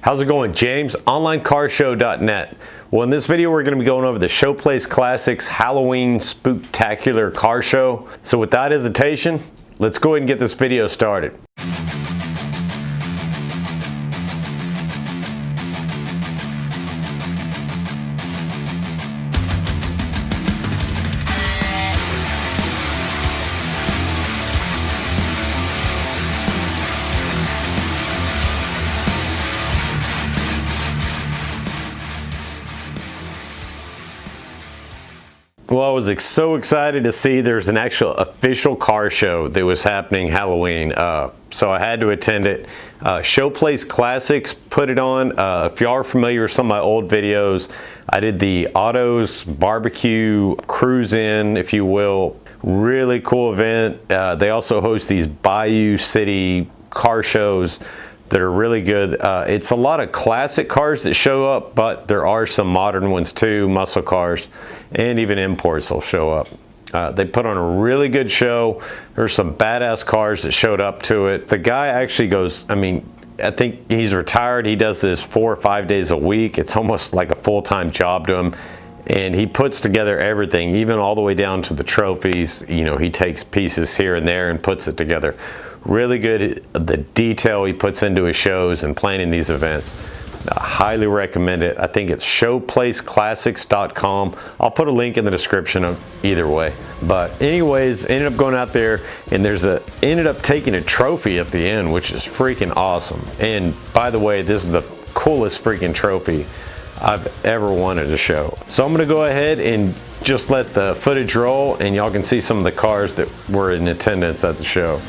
How's it going? James, OnlineCarShow.net. Well, in this video, we're going to be going over the Showplace Classics Halloween Spooktacular car show. So without hesitation, let's go ahead and get this video started. Well, I was so excited to see there's an actual official car show that was happening Halloween, so I had to attend it. Showplace Classics put it on. If you are familiar with some of my old videos, I did the Autos Barbecue Cruise In, if you will. Really cool event. They also host these Bayou City car shows that are really good. It's a lot of classic cars that show up, but there are some modern ones too, muscle cars, and even imports will show up. They put on a really good show. There's some badass cars that showed up to it. The guy actually goes, I think he's retired. He does this 4 or 5 days a week. It's almost like a full-time job to him. And he puts together everything, even all the way down to the trophies. You know, he takes pieces here and there and puts it together. Really good, the detail he puts into his shows and planning these events. I highly recommend it. I think it's showplaceclassics.com. I'll put a link in the description of either way. But anyways, ended up going out there and ended up taking a trophy at the end, which is freaking awesome. And by the way, this is the coolest freaking trophy I've ever wanted to show. So I'm gonna go ahead and just let the footage roll and y'all can see some of the cars that were in attendance at the show.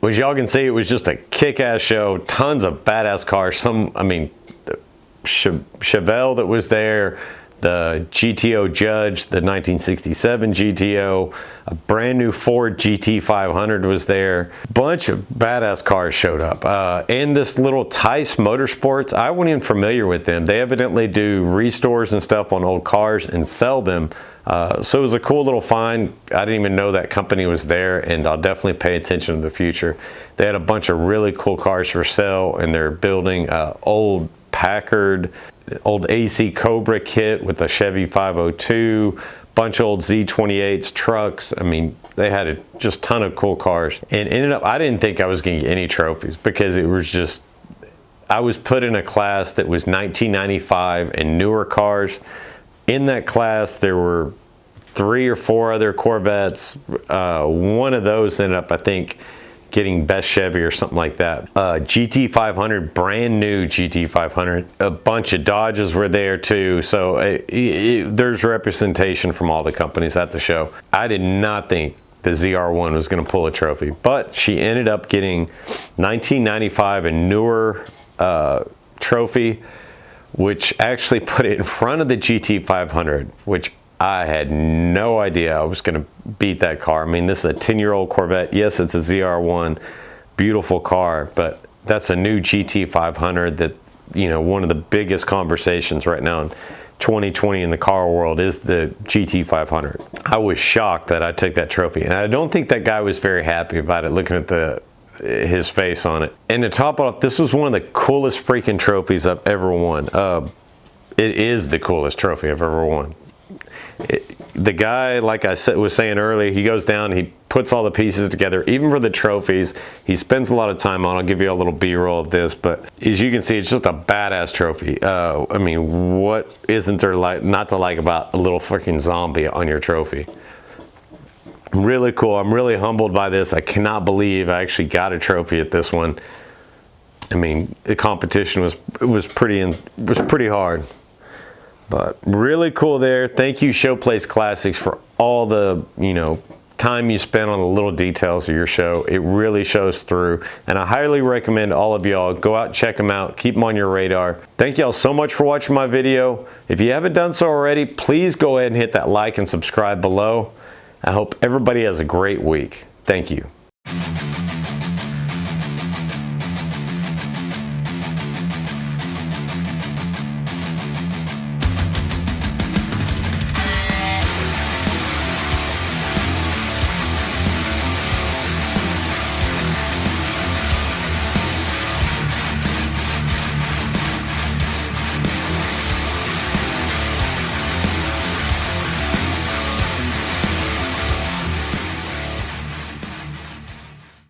as y'all can see, it was just a kick-ass show. Tons of badass cars. Some, I mean, the Chevelle that was there, the GTO Judge, the 1967 GTO, a brand new Ford GT500 was there. Bunch of badass cars showed up. And this little Theiss Motorsports, I wasn't even familiar with them. They evidently do restores and stuff on old cars and sell them. So it was a cool little find. I didn't even know that company was there, and I'll definitely pay attention in the future. They had a bunch of really cool cars for sale, and they're building old Packard, old AC Cobra kit with a Chevy 502, bunch of old Z28s, trucks. I mean, they had a just ton of cool cars, and ended up, I didn't think I was going to get any trophies because it was just, I was put in a class that was 1995 and newer cars. In that class, there were 3 or 4 other Corvettes. One of those ended up, I think, getting best Chevy or something like that. GT500, brand new GT500. A bunch of Dodges were there too. So there's representation from all the companies at the show. I did not think the ZR1 was going to pull a trophy, but she ended up getting 1995 and newer trophy, which actually put it in front of the GT500, which I had no idea I was going to beat that car. I mean, this is a 10-year-old Corvette. Yes, it's a ZR1, beautiful car, but that's a new GT500 that, you know, one of the biggest conversations right now in 2020 in the car world is the GT500. I was shocked that I took that trophy, and I don't think that guy was very happy about it, looking at his face on it. And to top it off, this was one of the coolest freaking trophies I've ever won. It is the coolest trophy I've ever won. The guy, like I was saying earlier, he goes down, he puts all the pieces together. Even for the trophies, he spends a lot of time on. I'll give you a little B-roll of this, but as you can see, it's just a badass trophy. I mean, what isn't there not to like about a little freaking zombie on your trophy? Really cool. I'm really humbled by this. I cannot believe I actually got a trophy at this one. I mean, the competition was pretty hard, but really cool there. Thank you, Showplace Classics, for all the, you know, time you spent on the little details of your show. It really shows through, and I highly recommend all of y'all go out and check them out. Keep them on your radar. Thank y'all so much for watching my video. If you haven't done so already, please go ahead and hit that like and subscribe below. I hope everybody has a great week. Thank you.